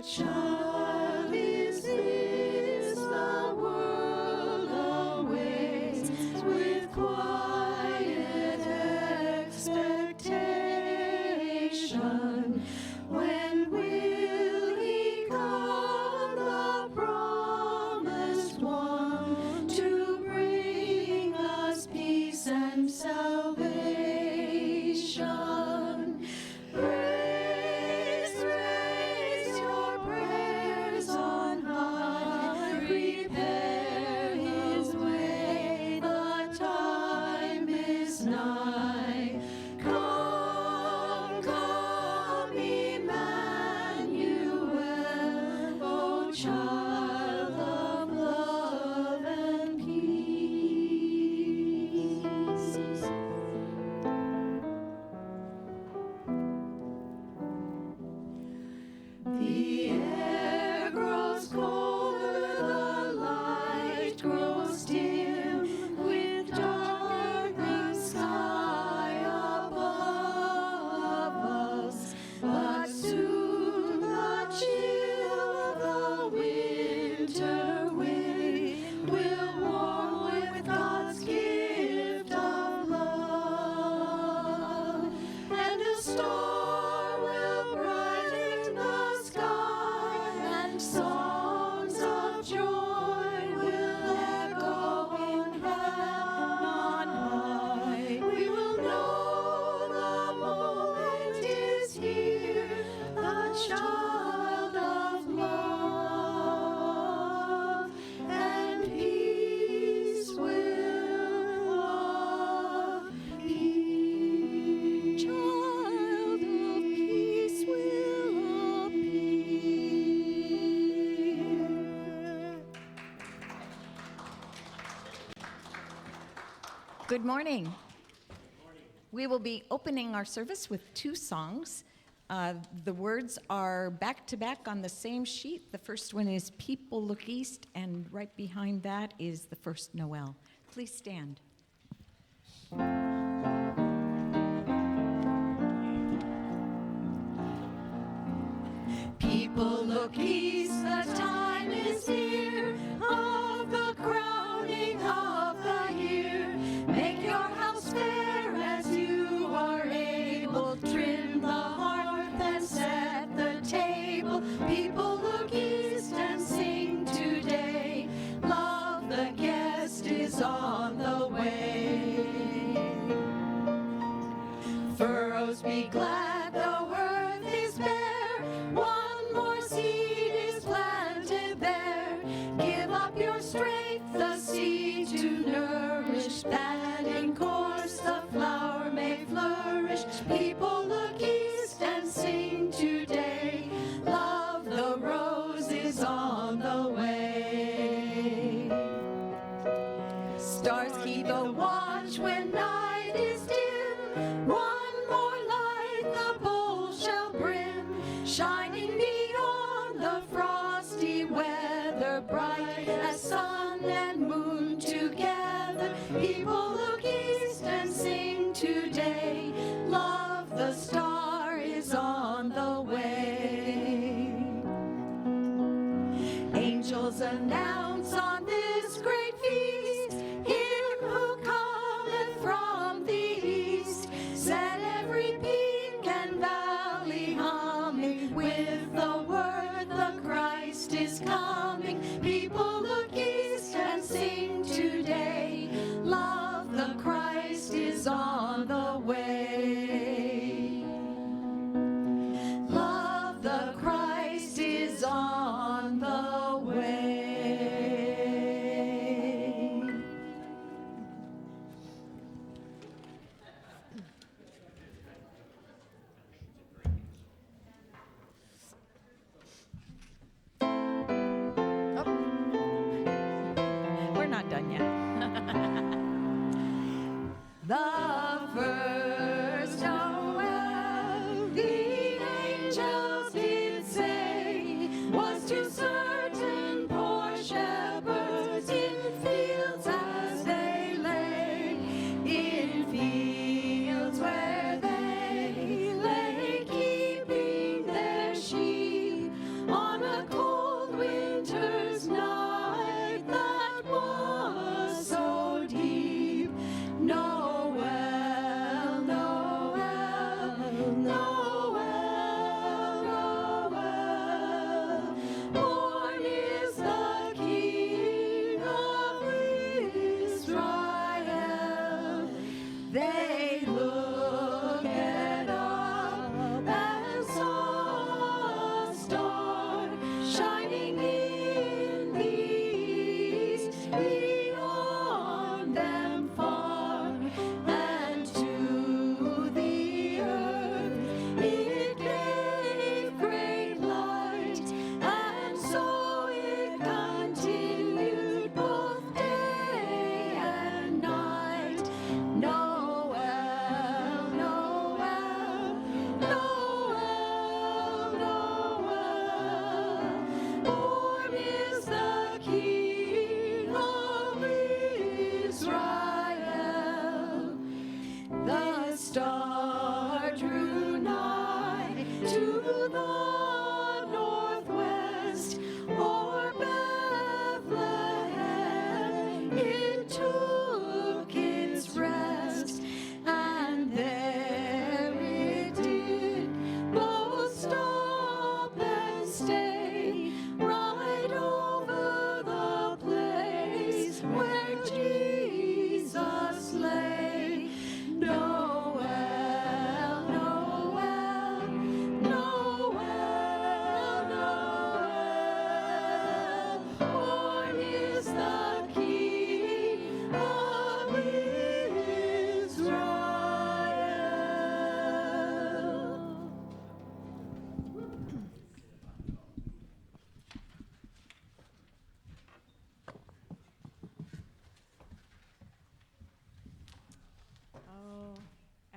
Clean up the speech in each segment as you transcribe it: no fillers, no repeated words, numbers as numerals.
child is this the world awaits with quiet expectation? When will he come, the promised one, to bring us peace and salvation? Raise your prayers on high, prepare his way, the time is nigh. Come, come, Emmanuel, O child of love and peace. The air grows colder, the light grows dim, with dark sky above us. But soon the chill of the winter wind will warm with God's gift of love, and a star will brighten the sky, and songs of joy will echo in heaven on high. We will know the moment is here, the child of love and peace will appear. Child of peace will appear. Good morning. We will be opening our service with two songs. The words are back to back on the same sheet. The first one is People Look East, and right behind that is the first Noel. Please stand. People look east, the time is here, of the crowning of the year. Make your house fair as you are able, trim the hearth and set the table. People look east and sing today, love the guest is on the way. Furrows be glad, the earth is bare, one more seed is planted there. Give up your strength, the seed to nourish, that in course the flower may flourish. People look east and sing today, love the rose is on the way. Stars keep a watch when night is dim, one more light the bowl shall brim, shining beyond the frosty weather, bright as sun and moon together. People look east and sing today, love the star is on the way. Angels announce on this great feast, him who cometh from the east. Set every peak and valley humming with the word, the Christ is coming. People look east and sing today, love the Christ is on the way. Love the Christ is on the way. We're not done yet. The first Noel, the angels did say, was to certain poor shepherds in fields as they lay, in fields where they lay keeping their sheep on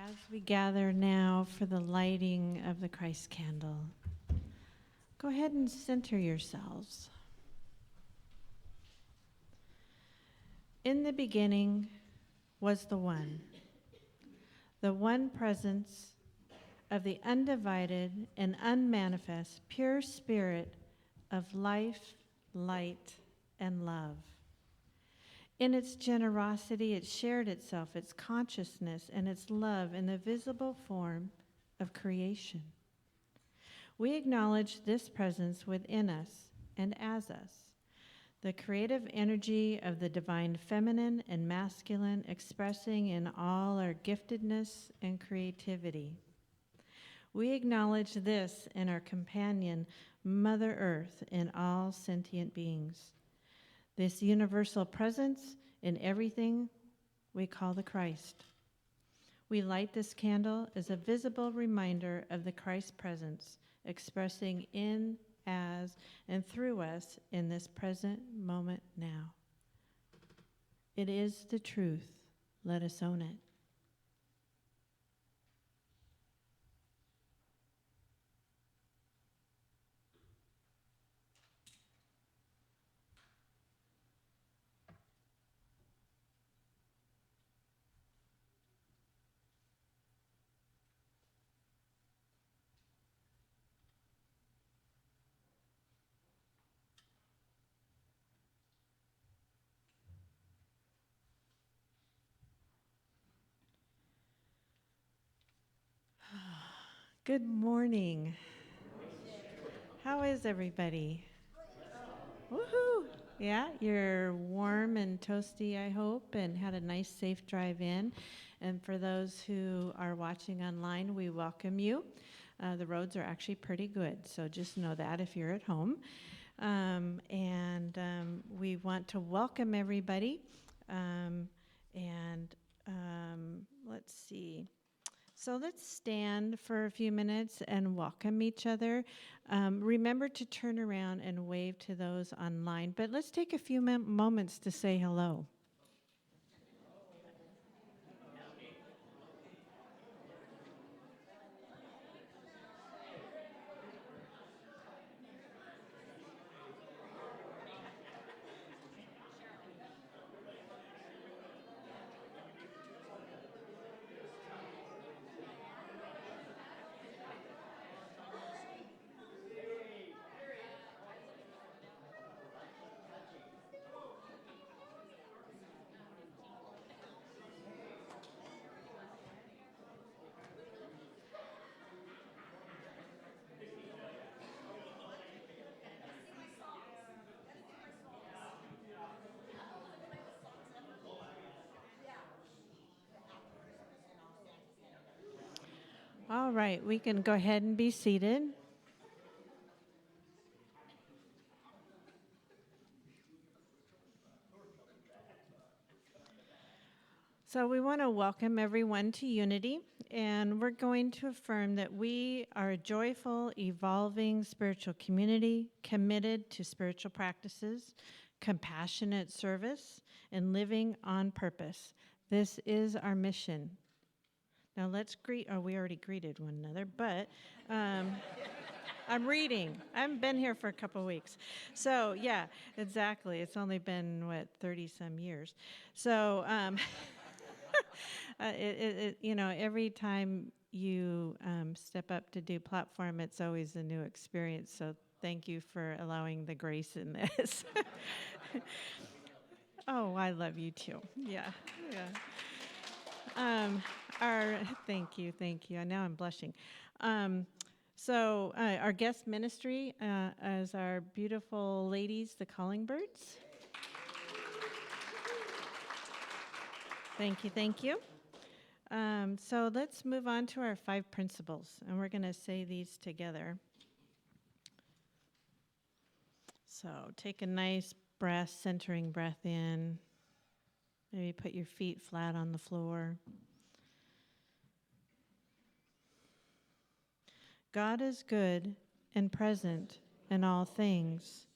As we gather now for the lighting of the Christ candle, go ahead and center yourselves. In the beginning was the One presence of the undivided and unmanifest pure spirit of life, light, and love. In its generosity, it shared itself, its consciousness, and its love in the visible form of creation. We acknowledge this presence within us and as us, the creative energy of the divine feminine and masculine expressing in all our giftedness and creativity. We acknowledge this in our companion, Mother Earth, in all sentient beings. This universal presence in everything we call the Christ. We light this candle as a visible reminder of the Christ presence, expressing in, as, and through us in this present moment now. It is the truth. Let us own it. Good morning. How is everybody? Woohoo! Yeah, you're warm and toasty, I hope, and had a nice, safe drive in. And for those who are watching online, we welcome you. The roads are actually pretty good, so just know that if you're at home. We want to welcome everybody. Let's see. So let's stand for a few minutes and welcome each other. Remember to turn around and wave to those online, but let's take a few moments to say hello. All right, we can go ahead and be seated. So we want to welcome everyone to Unity, and we're going to affirm that we are a joyful, evolving spiritual community committed to spiritual practices, compassionate service, and living on purpose. This is our mission. Now let's greet, we already greeted one another, but I'm reading. I haven't been here for a couple of weeks. So yeah, exactly. It's only been, 30 some years. So, every time you step up to do platform, it's always a new experience. So thank you for allowing the grace in this. Oh, I love you too. Yeah. Thank you. Now I'm blushing. Our guest ministry is our beautiful ladies, the Calling Birds. Thank you. So let's move on to our 5 principles, and we're going to say these together. So take a nice breath, centering breath in. Maybe put your feet flat on the floor. God is good and present in all things.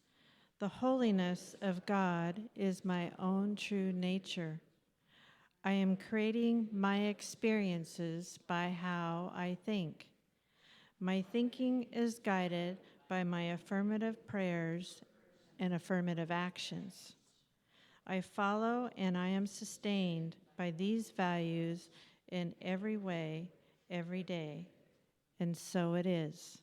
The holiness of God is my own true nature. I am creating my experiences by how I think. My thinking is guided by my affirmative prayers and affirmative actions. I follow and I am sustained by these values in every way, every day. And so it is.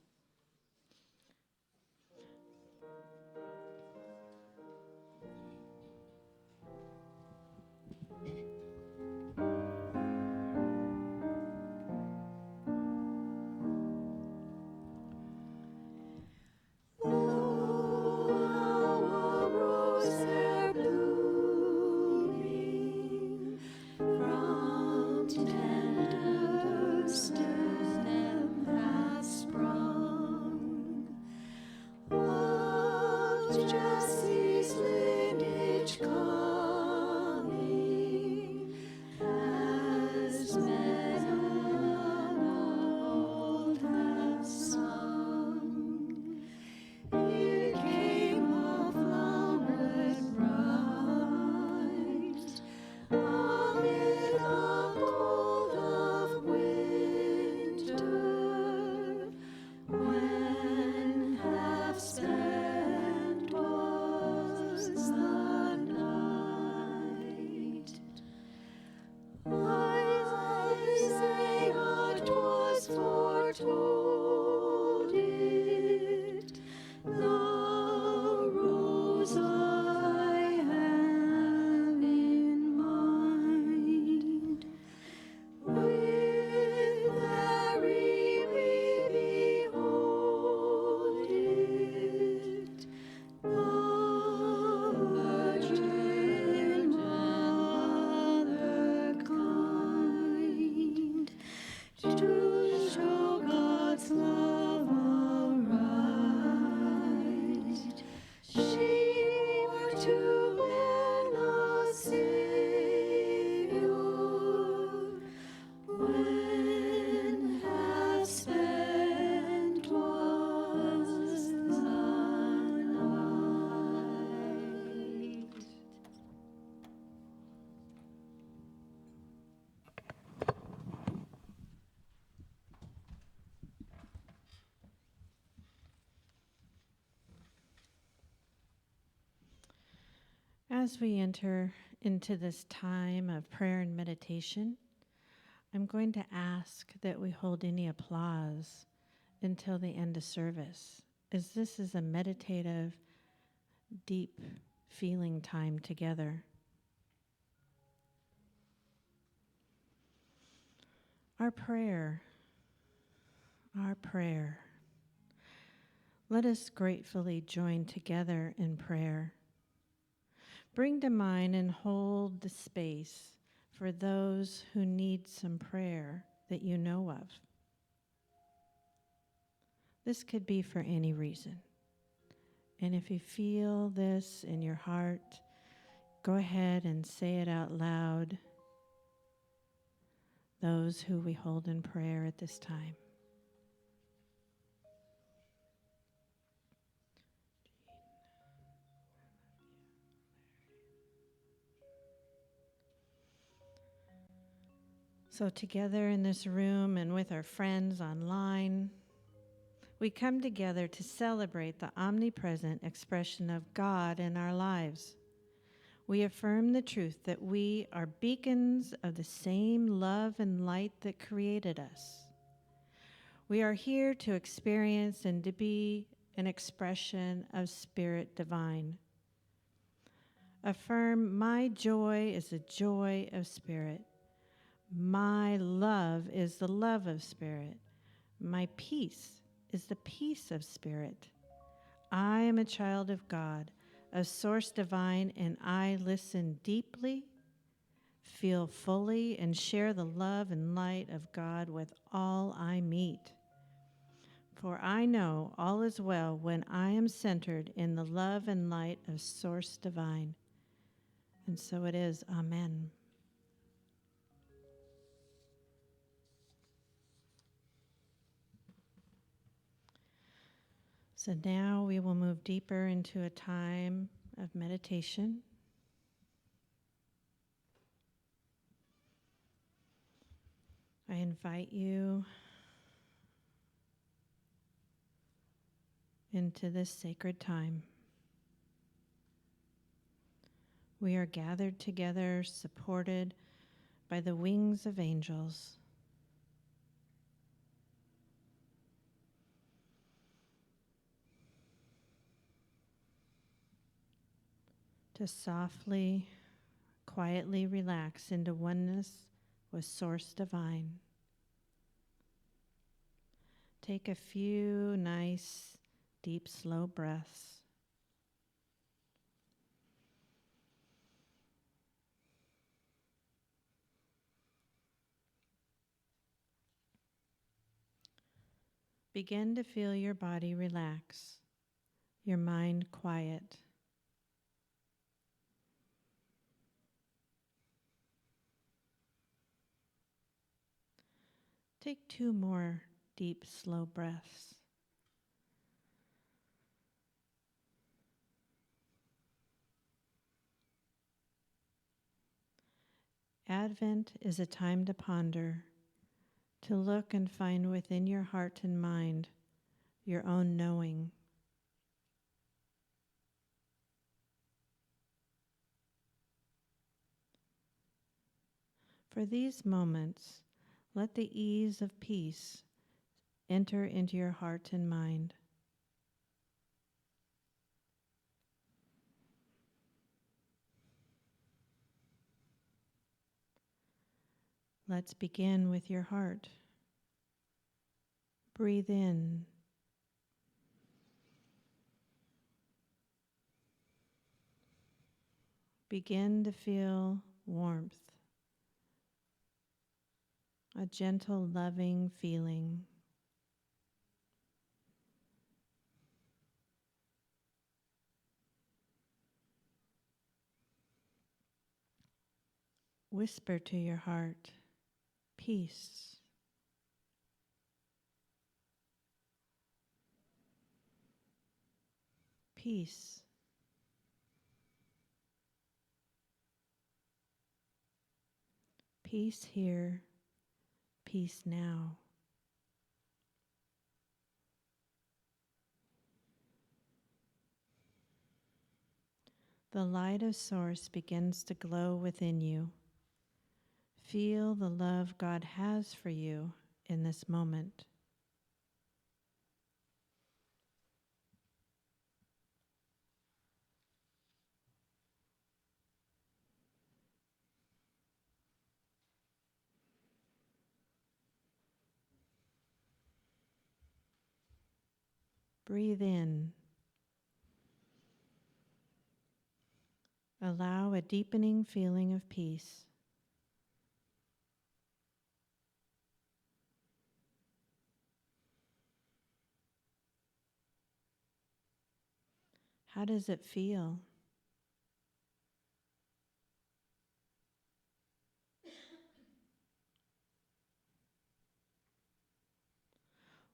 As we enter into this time of prayer and meditation, I'm going to ask that we hold any applause until the end of service, as this is a meditative, deep feeling time together. Our prayer. Let us gratefully join together in prayer. Bring to mind and hold the space for those who need some prayer that you know of. This could be for any reason. And if you feel this in your heart, go ahead and say it out loud. Those who we hold in prayer at this time. So together in this room and with our friends online, we come together to celebrate the omnipresent expression of God in our lives. We affirm the truth that we are beacons of the same love and light that created us. We are here to experience and to be an expression of Spirit Divine. Affirm, my joy is the joy of Spirit. My love is the love of Spirit. My peace is the peace of Spirit. I am a child of God, a source divine, and I listen deeply, feel fully, and share the love and light of God with all I meet. For I know all is well when I am centered in the love and light of source divine. And so it is. Amen. So now we will move deeper into a time of meditation. I invite you into this sacred time. We are gathered together, supported by the wings of angels. To softly, quietly relax into oneness with Source Divine. Take a few nice, deep, slow breaths. Begin to feel your body relax, your mind quiet. Take 2 more deep, slow breaths. Advent is a time to ponder, to look and find within your heart and mind your own knowing. For these moments, let the ease of peace enter into your heart and mind. Let's begin with your heart. Breathe in. Begin to feel warmth, a gentle, loving feeling. Whisper to your heart, peace. Peace. Peace here, peace now. The light of Source begins to glow within you. Feel the love God has for you in this moment. Breathe in. Allow a deepening feeling of peace. How does it feel?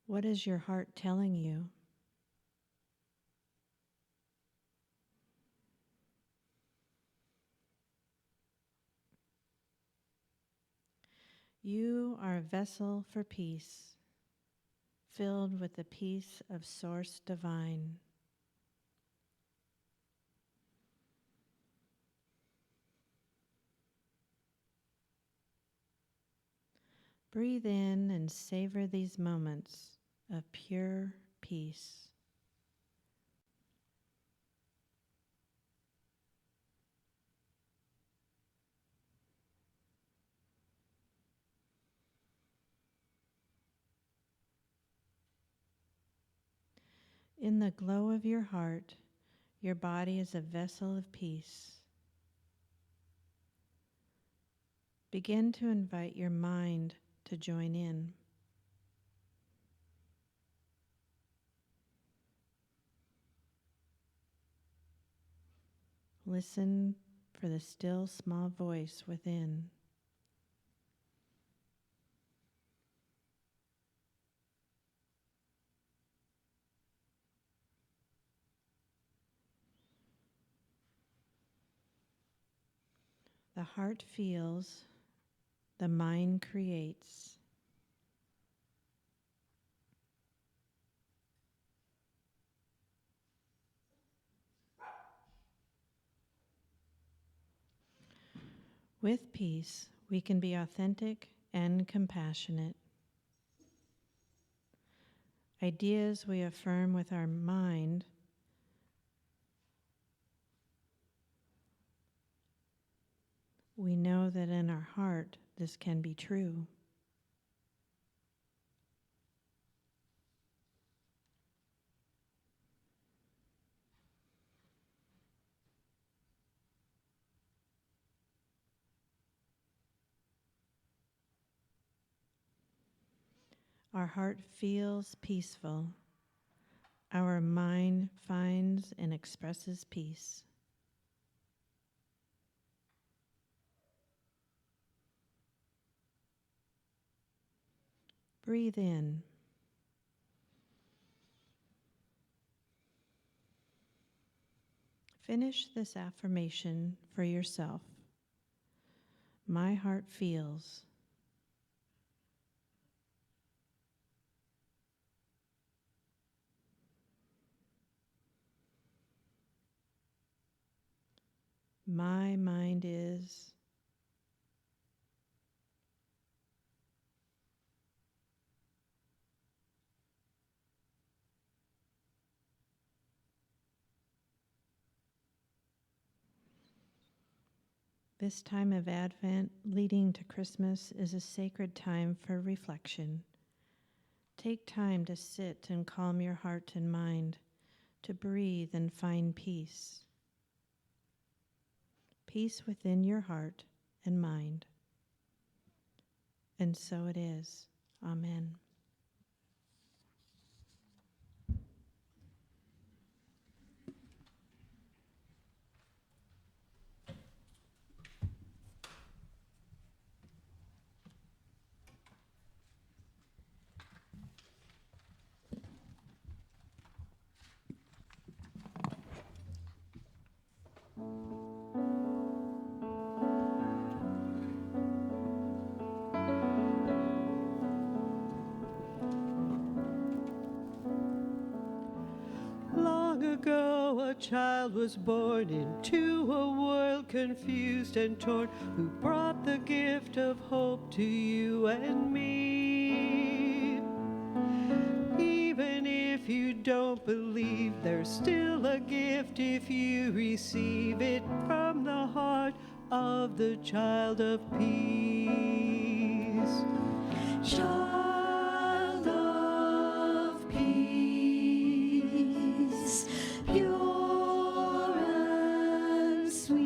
What is your heart telling you? You are a vessel for peace, filled with the peace of Source Divine. Breathe in and savor these moments of pure peace. In the glow of your heart, your body is a vessel of peace. Begin to invite your mind to join in. Listen for the still small voice within. The heart feels, the mind creates. With peace, we can be authentic and compassionate. Ideas we affirm with our mind we know that in our heart this can be true. Our heart feels peaceful. Our mind finds and expresses peace. Breathe in. Finish this affirmation for yourself. My heart feels. My mind is. This time of Advent leading to Christmas is a sacred time for reflection. Take time to sit and calm your heart and mind, to breathe and find peace. Peace within your heart and mind. And so it is. Amen. Long ago a child was born into a world confused and torn, who brought the gift of hope to you and me. Even if you don't believe, there's still a gift if you receive it from the heart of the child of peace. Child of peace, pure and sweet,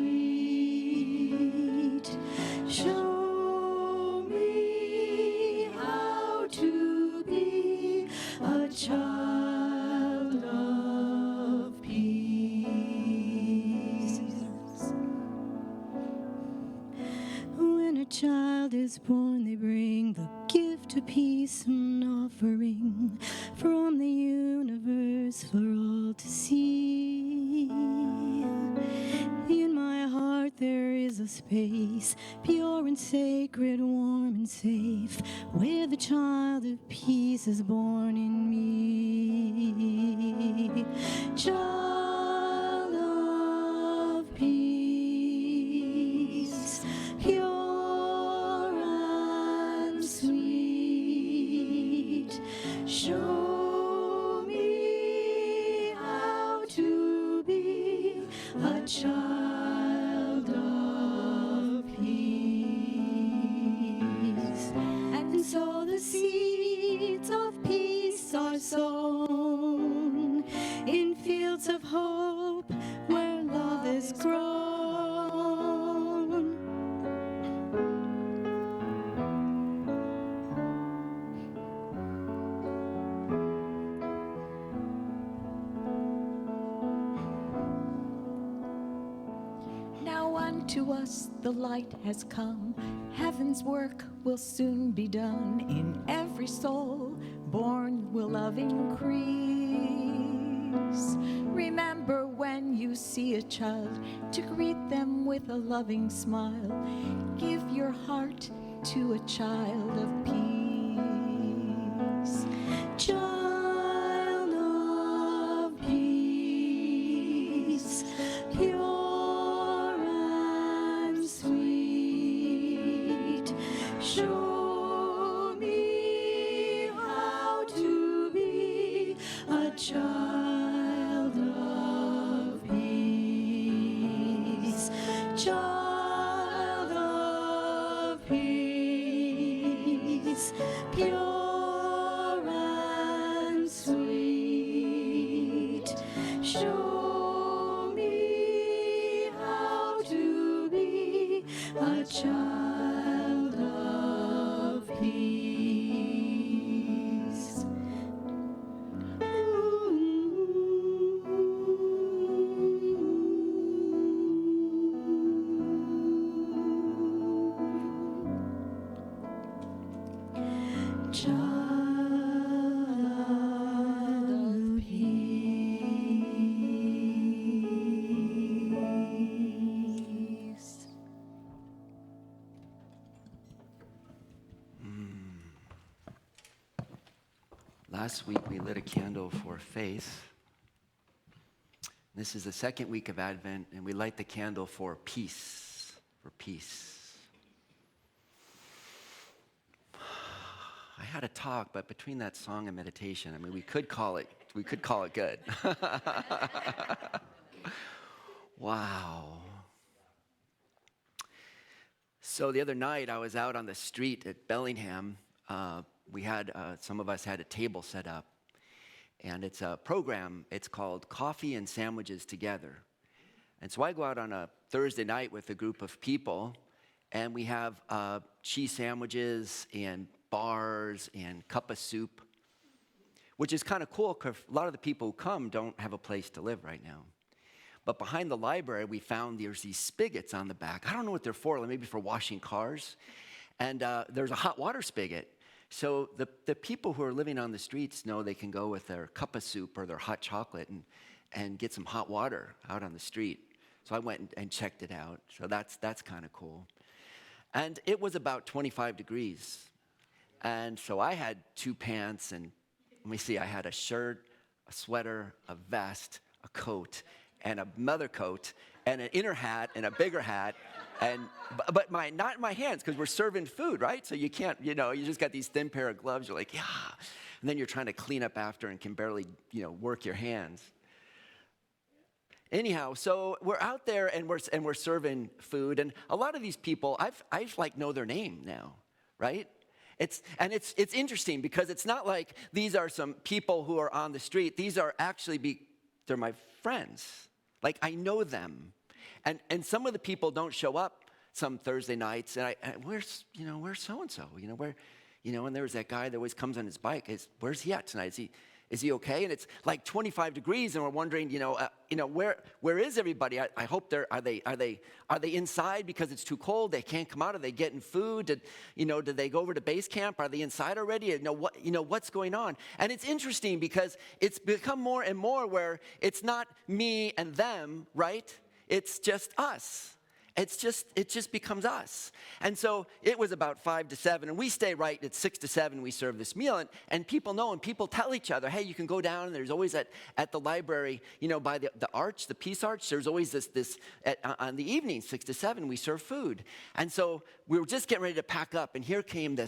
show me how to be a child of peace. When a child is born, they bring the gift of peace, an offering from the universe for all to see. In my heart there is a space, pure and sacred, warm and safe, where the child of peace is born in me. Child of peace, pure and sweet, show me how to be a child of peace. And so the seeds of peace are sown in fields of hope where love is grown. Now unto us the light has come. Heaven's work will soon be done. In every soul born will love increase. Remember when you see a child to greet them with a loving smile. Give your heart to a child of peace. Child of peace, pure and sweet. child of peace. Last week we lit a candle for faith. This is the second week of Advent, and we light the candle for peace. For peace. I had a talk, but between that song and meditation, I mean, we could call it good. Wow. So the other night, I was out on the street at Bellingham. We had, some of us had a table set up, and it's a program. It's called Coffee and Sandwiches Together. And so I go out on a Thursday night with a group of people, and we have cheese sandwiches and bars and cup of soup, which is kind of cool because a lot of the people who come don't have a place to live right now. But behind the library, we found there's these spigots on the back. I don't know what they're for, like maybe for washing cars. And there's a hot water spigot. So the people who are living on the streets know they can go with their cup of soup or their hot chocolate and get some hot water out on the street. So I went and checked it out. So that's kind of cool. And it was about 25 degrees. And so I had 2 pants, and let me see, I had a shirt, a sweater, a vest, a coat, and another coat, and an inner hat, and a bigger hat, but not in my hands, because we're serving food, right? So you can't, you just got these thin pair of gloves, you're like, yeah. And then you're trying to clean up after and can barely, work your hands. Anyhow, so we're out there and we're serving food, and a lot of these people, I've like know their name now, right? It's interesting because it's not like these are some people who are on the street. These are actually they're my friends. Like I know them, and some of the people don't show up some Thursday nights. And where's so and so? And there's that guy that always comes on his bike. Where's he at tonight? Is he okay? And it's like 25 degrees, and we're wondering, where is everybody? I hope are they inside because it's too cold? They can't come out. Are they getting food? Did they go over to base camp? Are they inside already? What's going on? And it's interesting because it's become more and more where it's not me and them, right? It's just us. It just becomes us. And so it was about 5 to 7, and we stay right at 6 to 7, we serve this meal, and people know, and people tell each other, hey, you can go down, and there's always at the library, by the arch, the Peace Arch, there's always this on the evening, 6 to 7, we serve food. And so we were just getting ready to pack up, and here came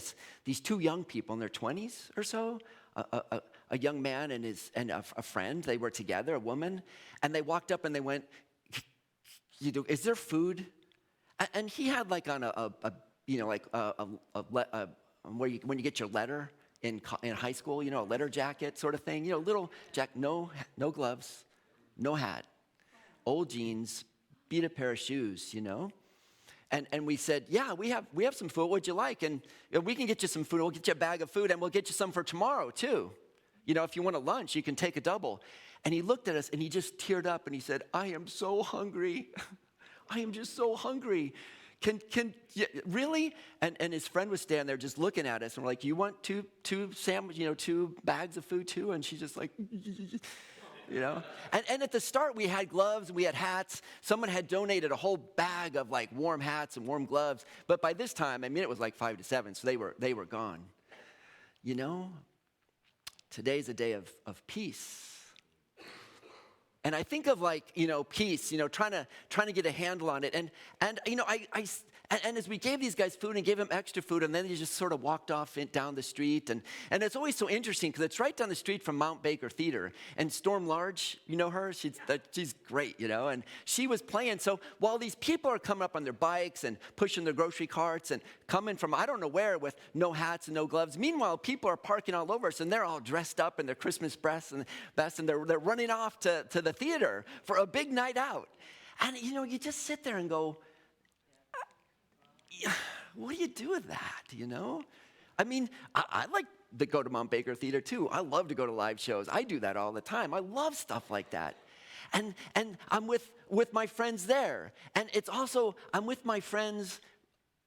these 2 young people in their 20s or so, a young man and a friend. They were together, a woman, and they walked up and they went, is there food? And he had like on when you get your letter in high school, a letter jacket sort of thing, little jacket, no gloves, no hat, old jeans, beat up pair of shoes, And we said, yeah, we have some food. What'd you like? And we can get you some food. We'll get you a bag of food, and we'll get you some for tomorrow too. If you want a lunch, you can take a double. And he looked at us and he just teared up and he said, I am so hungry. I am just so hungry. Really? And his friend was standing there just looking at us, and we're like, you want two sandwich, 2 bags of food too? And she's just like, And at the start, we had gloves, we had hats. Someone had donated a whole bag of like warm hats and warm gloves. But by this time, it was like 5 to 7, so they were gone. Today's a day of peace. And I think of like, peace, trying to get a handle on it. And as we gave these guys food and gave them extra food, and then they just sort of walked off down the street. And it's always so interesting because it's right down the street from Mount Baker Theater. And Storm Large, you know her? She's great, and she was playing. So while these people are coming up on their bikes and pushing their grocery carts and coming from I don't know where with no hats and no gloves, meanwhile, people are parking all over us, and they're all dressed up in their Christmas best, and they're running off to the theater for a big night out. And, you just sit there and go, what do you do with that, I like to go to Mount Baker Theater too. I love to go to live shows. I do that all the time. I love stuff like that. And I'm with my friends there. And it's also, I'm with my friends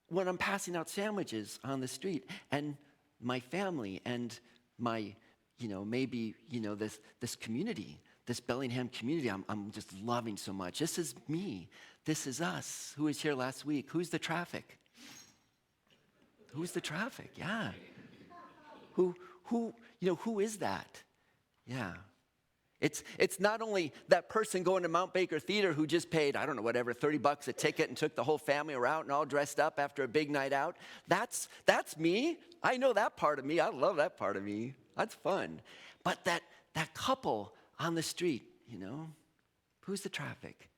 when I'm passing out sandwiches on the street. And my family and my, maybe, this community, this Bellingham community I'm just loving so much. This is me. This is us. Who was here last week? Who's the traffic? Who's the traffic? Yeah. Who is that? Yeah. It's not only that person going to Mount Baker Theater who just paid, I don't know, whatever, $30 a ticket and took the whole family around and all dressed up after a big night out. That's me. I know that part of me. I love that part of me. That's fun. But that couple on the street, who's the traffic?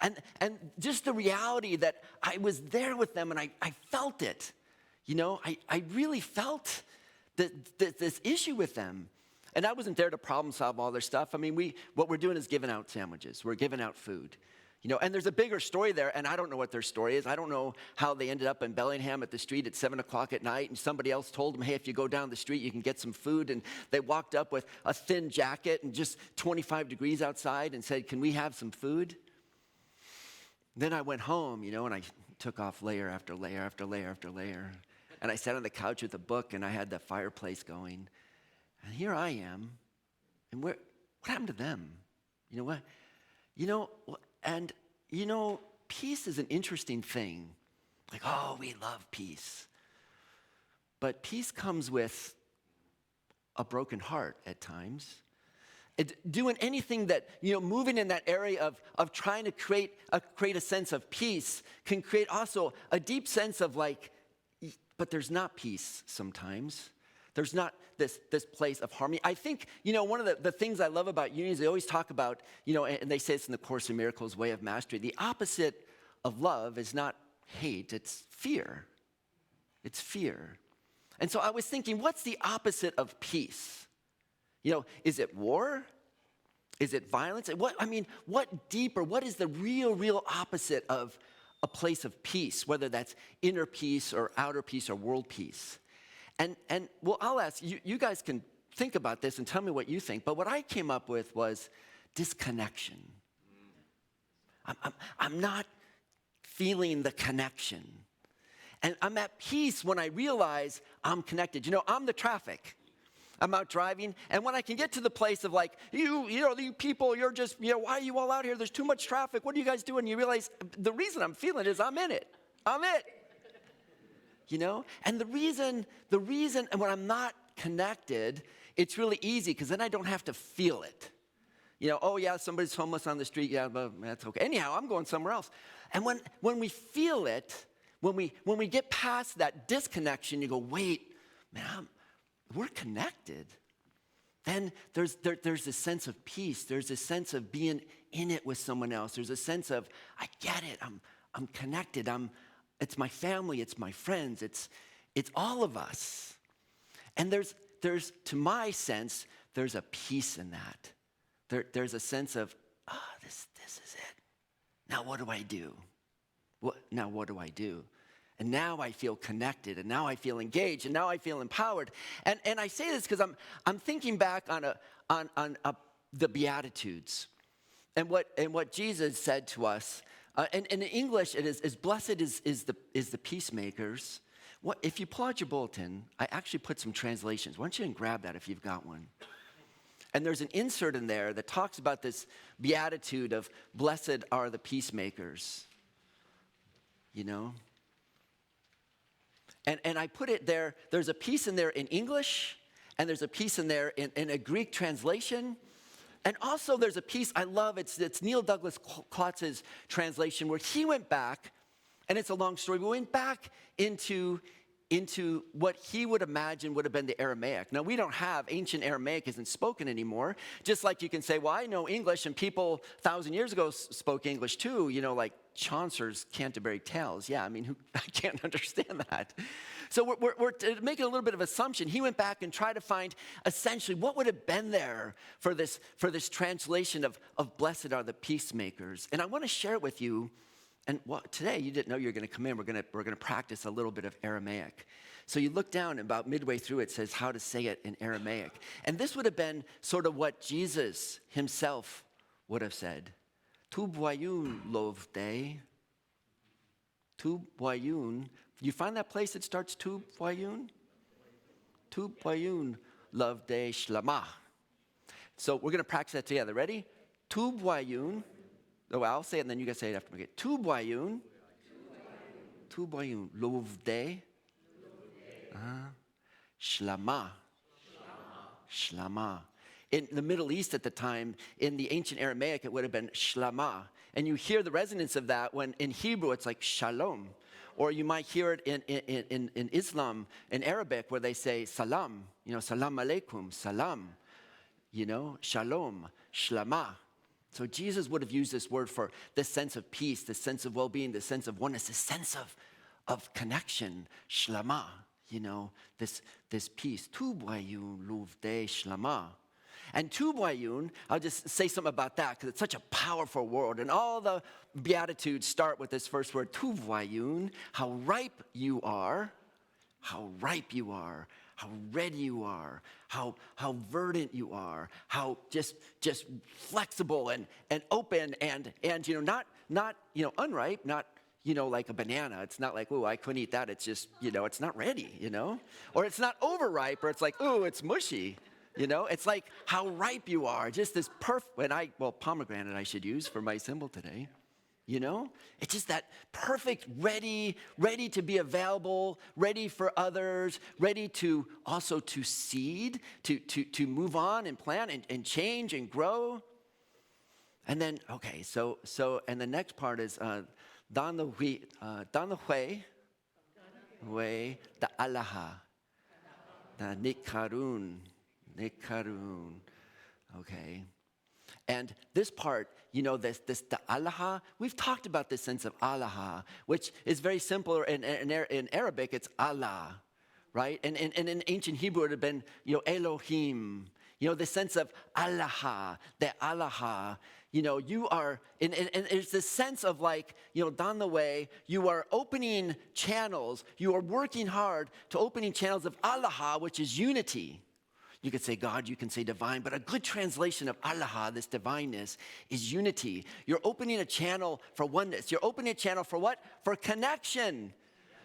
And just the reality that I was there with them and I felt it. I really felt this issue with them. And I wasn't there to problem solve all their stuff. I mean, what we're doing is giving out sandwiches. We're giving out food. And there's a bigger story there, and I don't know what their story is. I don't know how they ended up in Bellingham at the street at 7 o'clock at night, and somebody else told them, hey, if you go down the street, you can get some food. And they walked up with a thin jacket and just 25 degrees outside and said, can we have some food? Then I went home, and I took off layer after layer after layer after layer. And I sat on the couch with a book, and I had the fireplace going. And here I am, and what happened to them? You know what? And peace is an interesting thing. Like, oh, we love peace. But peace comes with a broken heart at times. Doing anything that, moving in that area of trying to create a sense of peace can create also a deep sense of like, but there's not peace sometimes. There's not this place of harmony. I think, one of the things I love about unity is they always talk about, and they say it's in the Course in Miracles, way of mastery. The opposite of love is not hate, it's fear. It's fear. And so I was thinking, what's the opposite of peace? Is it war? Is it violence? What deeper, what is the real opposite of a place of peace, whether that's inner peace or outer peace or world peace? And well, I'll ask, you guys can think about this and tell me what you think, but what I came up with was disconnection. I'm not feeling the connection. And I'm at peace when I realize I'm connected. I'm the traffic. I'm out driving, and when I can get to the place of like, you people, you're just, why are you all out here? There's too much traffic. What are you guys doing? You realize the reason I'm feeling it is I'm in it. I'm it. And the reason, and when I'm not connected, it's really easy because then I don't have to feel it. Oh yeah, somebody's homeless on the street. Yeah, but that's okay. Anyhow, I'm going somewhere else. And when we feel it, when we get past that disconnection, you go, wait, man, we're connected. Then there's this sense of peace. There's this sense of being in it with someone else. There's a sense of, I get it. I'm connected. It's my family, it's my friends, it's all of us. And there's to my sense, there's a peace in that. There's a sense of, this is it. Now what do I do? What do I do? And now I feel connected, and now I feel engaged, and now I feel empowered. And I say this because I'm thinking back on the Beatitudes and what Jesus said to us. And in English, it is blessed is the peacemakers. If you pull out your bulletin, I actually put some translations. Why don't you grab that if you've got one? And there's an insert in there that talks about this beatitude of blessed are the peacemakers. And I put it there. There's a piece in there in English, and there's a piece in there in a Greek translation. And also there's a piece I love, it's Neil Douglas Klotz's translation where he went back, and it's a long story, but went back into what he would imagine would have been the Aramaic. Now we don't have, ancient Aramaic isn't spoken anymore, just like you can say, well, I know English, and people 1,000 years ago spoke English too, like Chaucer's Canterbury Tales. Yeah, I can't understand that. So we're making a little bit of assumption. He went back and tried to find essentially what would have been there for this translation of blessed are the peacemakers. And I want to share it with you. And today you didn't know you were going to come in. We're going to practice a little bit of Aramaic. So you look down, and about midway through it says how to say it in Aramaic. And this would have been sort of what Jesus himself would have said. Tu voyun lovte. Tu voyun. You find that place that starts tu voyun? Tu boyun love day shlama. So we're going to practice that together. Ready? Tu boyun. Oh, I'll say it and then you guys say it after me. Tu boyun. Tu boyun love day. Shlama. Shlama. In the Middle East at the time, in the ancient Aramaic, it would have been shlama. And you hear the resonance of that when in Hebrew it's like shalom. Or you might hear it in Islam, in Arabic, where they say salam. Salam alaikum, salam. Shalom, shlama. So Jesus would have used this word for this sense of peace, this sense of well-being, this sense of oneness, this sense of connection, shlama. This peace. Tu boyun luv de shlama. And tu boyun, I'll just say something about that because it's such a powerful word. And all the Beatitudes start with this first word, tu boyun, how ripe you are, how ripe you are, how ready you are, how verdant you are, how just flexible and open and not unripe, not like a banana. It's not like, oh, I couldn't eat that. It's just, it's not ready, Or it's not overripe, or it's like, oh, it's mushy, It's like how ripe you are. Just this perfect, pomegranate I should use for my symbol today, It's just that perfect, ready to be available, ready for others, ready to also to seed, to move on and plant and change and grow. And then, okay, so and the next part is, Dan the hui, the alaha, the nikarun, okay. And this part, this the alaha, we've talked about this sense of alaha, which is very simple. In Arabic, it's Allah, right? And in ancient Hebrew, it would have been, Elohim, the sense of alaha, the alaha. You are, and it's this sense of like, down the way, you are opening channels, you are working hard to opening channels of Allah, which is unity. You could say God, you can say divine, but a good translation of Allah, this divineness, is unity. You're opening a channel for oneness. You're opening a channel for what? For connection.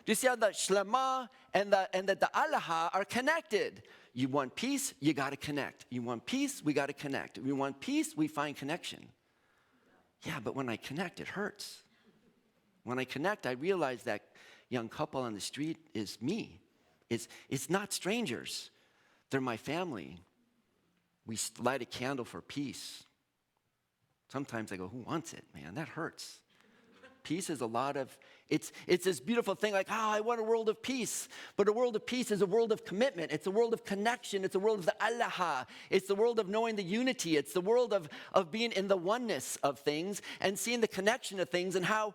Do you see how the shlama and the Allah are connected? You want peace, you got to connect. You want peace, we got to connect. We want peace, we find connection. Yeah, but when I connect, it hurts. When I connect, I realize that young couple on the street is me. It's not strangers. They're my family. We light a candle for peace. Sometimes I go, who wants it, man? That hurts. Peace is a lot of, it's this beautiful thing like, I want a world of peace. But a world of peace is a world of commitment. It's a world of connection. It's a world of the Allah. It's the world of knowing the unity. It's the world of being in the oneness of things and seeing the connection of things and how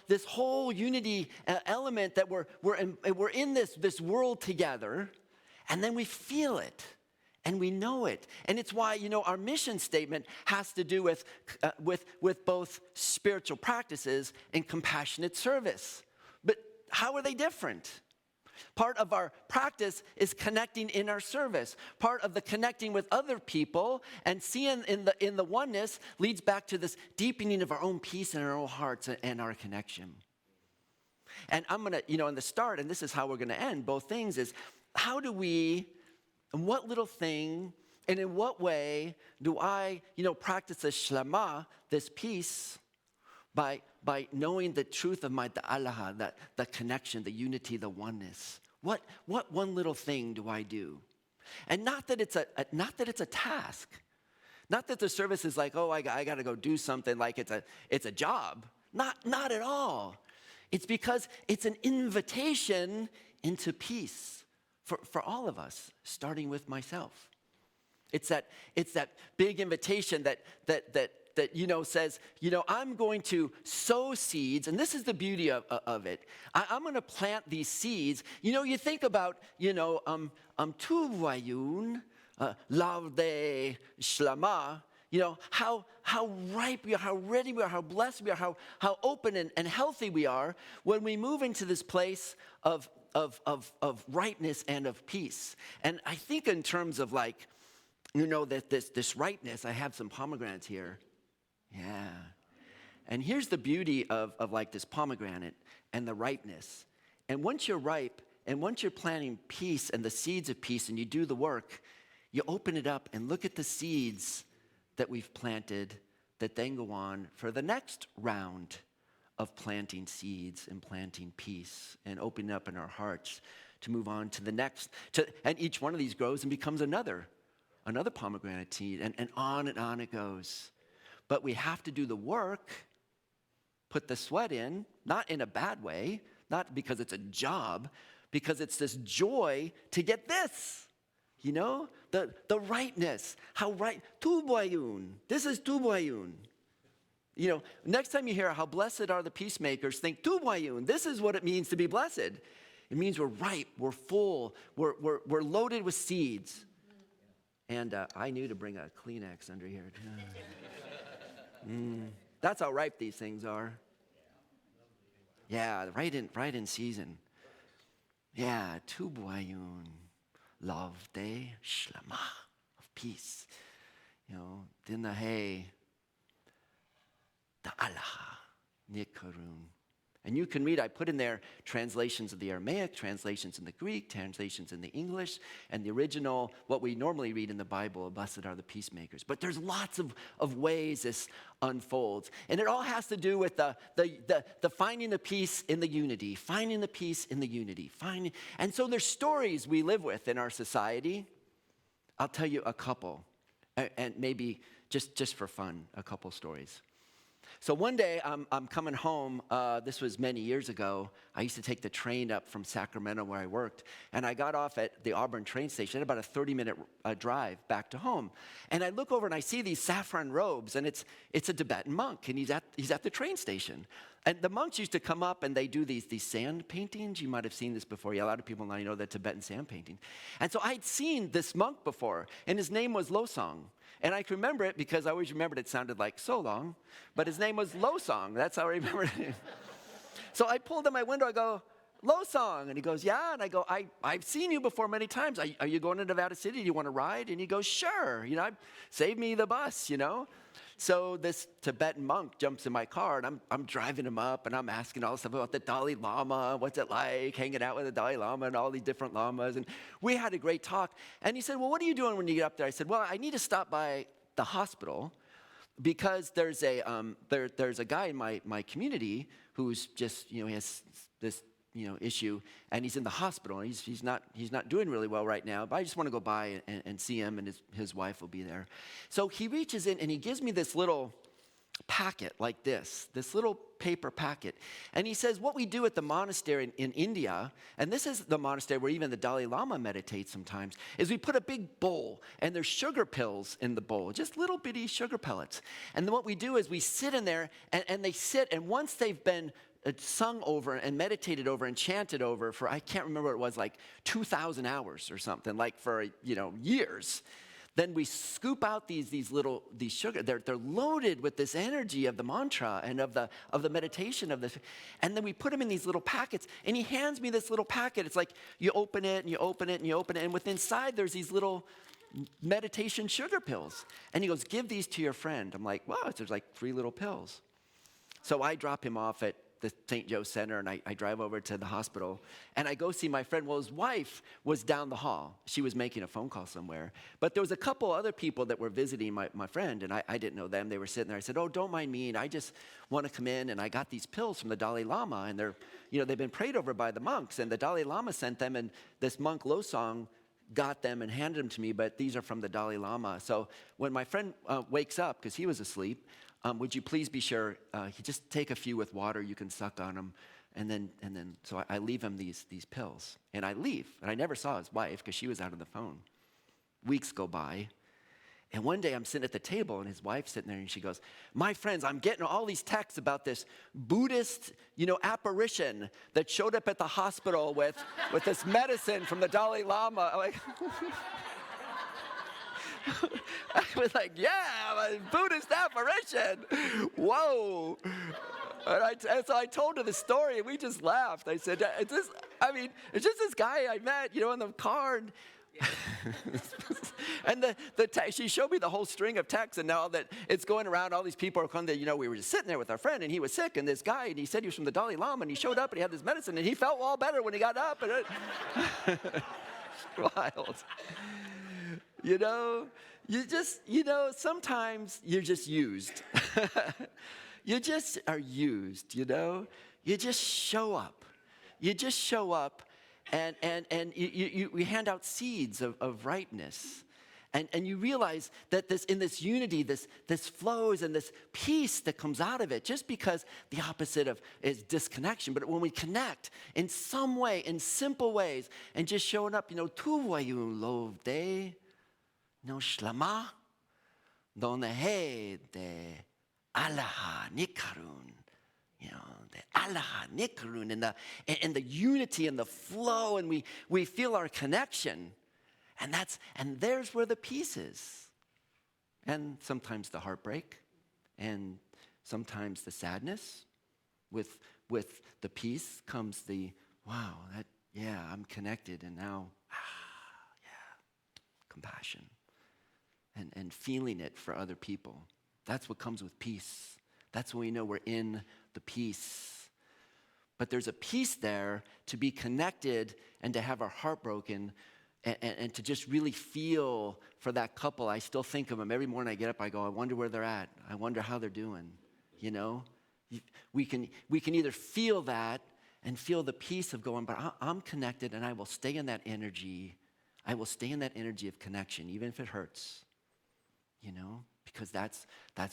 this whole unity element that we're in this world together, and then we feel it. And we know it. And it's why, our mission statement has to do with both spiritual practices and compassionate service. But how are they different? Part of our practice is connecting in our service. Part of the connecting with other people and seeing in the oneness leads back to this deepening of our own peace in our own hearts and our connection. And I'm going to, in the start, and this is how we're going to end both things, is how do we... And what little thing, and in what way do I, practice this shlama, this peace, by knowing the truth of my ta'alaha, the connection, the unity, the oneness? What one little thing do I do? And not that it's a task, not that the service is like, oh, I got to go do something like it's a job. Not at all. It's because it's an invitation into peace. For all of us, starting with myself. It's that big invitation that says, I'm going to sow seeds, and this is the beauty of it. I'm going to plant these seeds. You think about, tu vayun, lavde shlama, how ripe we are, how ready we are, how blessed we are, how open and healthy we are when we move into this place of rightness and of peace. And I think in terms of that this rightness, I have some pomegranates here. Yeah. And here's the beauty of this pomegranate and the ripeness. And once you're ripe, And once you're planting peace and the seeds of peace and you do the work, you open it up and look at the seeds that we've planted that then go on for the next round of planting seeds and planting peace and opening up in our hearts to move on to the next. And each one of these grows and becomes another pomegranate seed, and on it goes. But we have to do the work, put the sweat in, not in a bad way, not because it's a job, because it's this joy to get this, you know, the rightness, how right, tuboyun, this is tuboyun. You know, next time you hear how blessed are the peacemakers, think tuboyun, this is what it means to be blessed. It means we're ripe, we're full, we're loaded with seeds. And I knew to bring a Kleenex under here. That's how ripe these things are. Yeah, right in season. Yeah, tuboyun, love day, shlama, of peace. You know, dinahe, da'alaha, nikarun. And you can read, I put in there translations of the Aramaic, translations in the Greek, translations in the English, and the original, what we normally read in the Bible, blessed are the peacemakers. But there's lots of ways this unfolds. And it all has to do with the finding the peace in the unity, finding the peace in the unity. And so there's stories we live with in our society. I'll tell you a couple, and maybe just for fun, a couple stories. So one day, I'm coming home. This was many years ago. I used to take the train up from Sacramento where I worked. And I got off at the Auburn train station. I had about a 30-minute drive back to home. And I look over and I see these saffron robes. And it's a Tibetan monk. And he's at the train station. And the monks used to come up and they do these sand paintings. You might have seen this before. Yeah, a lot of people now know the Tibetan sand painting. And so I'd seen this monk before. And his name was Losong. And I can remember it because I always remembered it sounded like so long, but his name was Losong. That's how I remembered it. So I pulled in my window, I go, Losong. And he goes, yeah. And I go, I've seen you before many times. Are you going to Nevada City? Do you want to ride? And he goes, sure. You know, save me the bus, you know. So this Tibetan monk jumps in my car, and I'm driving him up, and I'm asking all this stuff about the Dalai Lama, what's it like hanging out with the Dalai Lama and all these different lamas. And we had a great talk. And he said, well, what are you doing when you get up there? I said, well, I need to stop by the hospital because there's a guy in my community who's just, you know, he has this, you know, issue, and he's in the hospital, and he's not doing really well right now, but I just want to go by and see him, and his wife will be there. So he reaches in, and he gives me this little packet like this little paper packet, and he says, what we do at the monastery in India, and this is the monastery where even the Dalai Lama meditates sometimes, is we put a big bowl, and there's sugar pills in the bowl, just little bitty sugar pellets. And then what we do is we sit in there, and they sit, and once they've been sung over and meditated over and chanted over for, I can't remember what it was, like 2,000 hours or something, like for, you know, years. Then we scoop out these sugar. They're loaded with this energy of the mantra and of the meditation of this. And then we put them in these little packets. And he hands me this little packet. It's like you open it and you open it and you open it. And with inside there's these little meditation sugar pills. And he goes, give these to your friend. I'm like, wow, there's like 3 little pills. So I drop him off at the St. Joe Center, and I drive over to the hospital, and I go see my friend. Well, his wife was down the hall. She was making a phone call somewhere. But there was a couple other people that were visiting my friend, and I didn't know them. They were sitting there. I said, oh, don't mind me. And I just want to come in, and I got these pills from the Dalai Lama, and they're, you know, they've been prayed over by the monks, and the Dalai Lama sent them, and this monk Losong got them and handed them to me, but these are from the Dalai Lama. So when my friend wakes up, because he was asleep, would you please be sure, he just take a few with water, you can suck on them, and then so I leave him these pills, and I leave, and I never saw his wife because she was out on the phone. Weeks go by, and one day I'm sitting at the table, and his wife's sitting there, and she goes, my friends, I'm getting all these texts about this Buddhist, you know, apparition that showed up at the hospital with this medicine from the Dalai Lama. I'm like, I was like, yeah, a Buddhist apparition. Whoa. And so I told her the story, and we just laughed. I said, it's just this guy I met, you know, in the car. And And she showed me the whole string of texts, and now that it's going around, all these people are coming, we were just sitting there with our friend, and he was sick, and this guy, and he said he was from the Dalai Lama, and he showed up, and he had this medicine, and he felt all better when he got up. And wild. Sometimes you're just used. You just are used, You just show up. You just show up, and we hand out seeds of ripeness. And you realize that in this unity, this flows, and this peace that comes out of it, just because the opposite of is disconnection. But when we connect in some way, in simple ways, and just showing up, tu voyu lov de no shlama don he de alaha nikarun. The alaha nikarun, and the unity and the flow, and we feel our connection. And there's where the peace is. And sometimes the heartbreak, and sometimes the sadness. With the peace comes the, wow, I'm connected, and now, compassion. And feeling it for other people. That's what comes with peace. That's when we know we're in the peace. But there's a peace there to be connected and to have our heart broken, and to just really feel for that couple. I still think of them. Every morning I get up, I go, I wonder where they're at. I wonder how they're doing, We can either feel that and feel the peace of going, but I'm connected, and I will stay in that energy. I will stay in that energy of connection, even if it hurts, because that's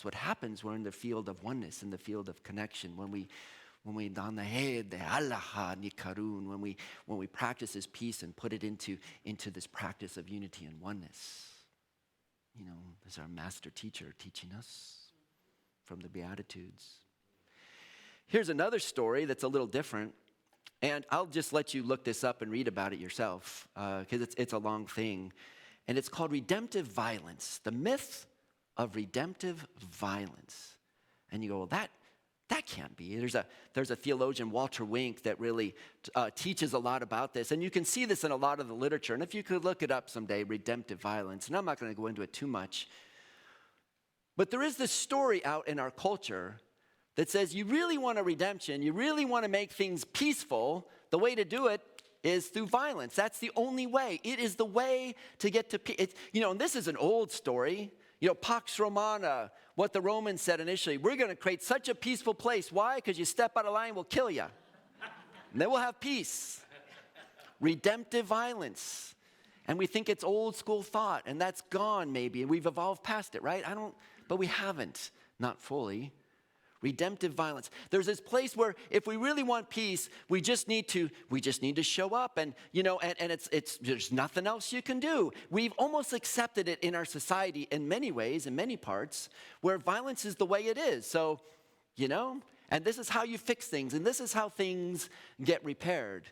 what happens. We're in the field of oneness, in the field of connection. When we dan the head, the alaha nikarun, when we practice this peace and put it into this practice of unity and oneness. There's our master teacher teaching us from the Beatitudes. Here's another story that's a little different, and I'll just let you look this up and read about it yourself, because it's a long thing. And it's called redemptive violence, the myth of redemptive violence. And you go, well, that can't be. There's a theologian, Walter Wink, that really teaches a lot about this. And you can see this in a lot of the literature. And if you could look it up someday, redemptive violence. And I'm not going to go into it too much. But there is this story out in our culture that says you really want a redemption, you really want to make things peaceful, the way to do it is through violence. That's the only way. It is the way to get to peace. And this is an old story. Pax Romana, what the Romans said initially, we're going to create such a peaceful place. Why? Because you step out of line, we'll kill you. And then we'll have peace. Redemptive violence. And we think it's old school thought, and that's gone maybe, and we've evolved past it, right? But we haven't, not fully. Redemptive violence. There's this place where if we really want peace, we just need to show up, and it's there's nothing else you can do. We've almost accepted it in our society in many ways, in many parts, where violence is the way it is. So, and this is how you fix things, and this is how things get repaired.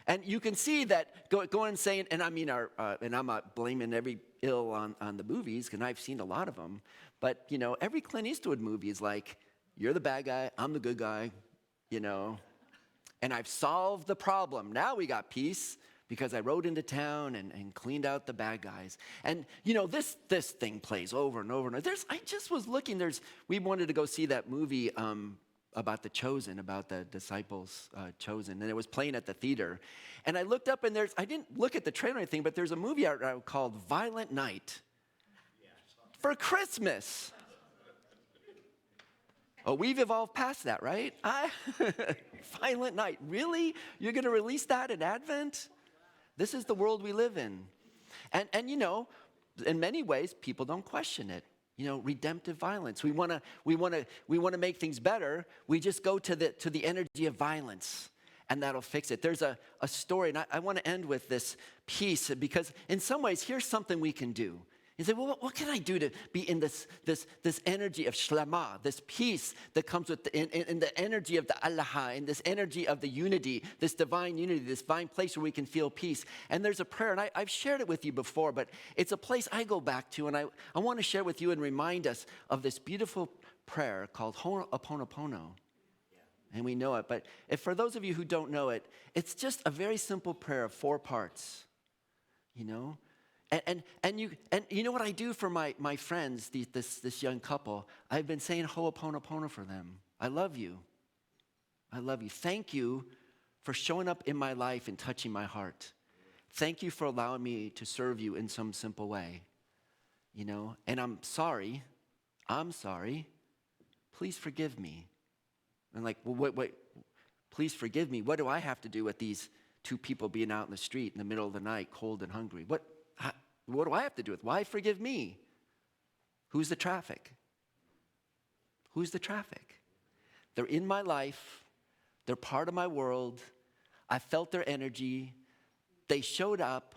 And you can see that going and saying, and I mean and I'm not blaming every ill on the movies, because I've seen a lot of them, but every Clint Eastwood movie is like, you're the bad guy, I'm the good guy, and I've solved the problem. Now we got peace because I rode into town and cleaned out the bad guys. And, this thing plays over and over and over. I just was looking, we wanted to go see that movie about the chosen, about the disciples chosen, and it was playing at the theater. And I looked up, and I didn't look at the trailer or anything, but there's a movie out called Violent Night for Christmas. Oh, we've evolved past that, right? Violent Night. Really? You're going to release that in Advent? This is the world we live in. And in many ways, people don't question it. Redemptive violence. We want to make things better. We just go to the energy of violence, and that'll fix it. There's a story, and I want to end with this piece, because in some ways, here's something we can do. You say, well, what can I do to be in this energy of shlama, this peace that comes with in the energy of the Allah, in this energy of the unity, this divine unity, this divine place where we can feel peace. And there's a prayer, and I've shared it with you before, but it's a place I go back to, and I want to share with you and remind us of this beautiful prayer called Ho'oponopono. And we know it, but for those of you who don't know it, it's just a very simple prayer of 4 parts, And you know what I do for my friends, this young couple? I've been saying ho'oponopono for them. I love you. I love you. Thank you for showing up in my life and touching my heart. Thank you for allowing me to serve you in some simple way. You know, and I'm sorry. Please forgive me. And like, well, wait, please forgive me. What do I have to do with these two people being out in the street in the middle of the night, cold and hungry? What do I have to do with? Why forgive me? Who's the traffic? Who's the traffic? They're in my life. They're part of my world. I felt their energy. They showed up.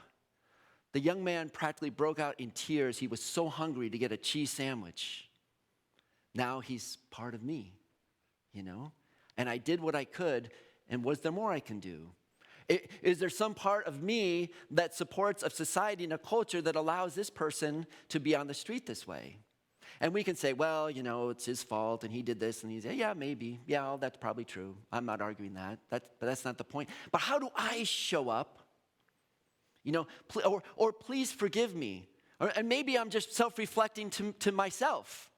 The young man practically broke out in tears. He was so hungry to get a cheese sandwich. Now he's part of me, you know? And I did what I could, and was there more I can do? Is there some part of me that supports a society and a culture that allows this person to be on the street this way? And we can say, well, you know, it's his fault, and he did this, and he's, yeah, maybe. Yeah, that's probably true. I'm not arguing that. But that's not the point. But how do I show up? You know, or please forgive me. And maybe I'm just self-reflecting to myself.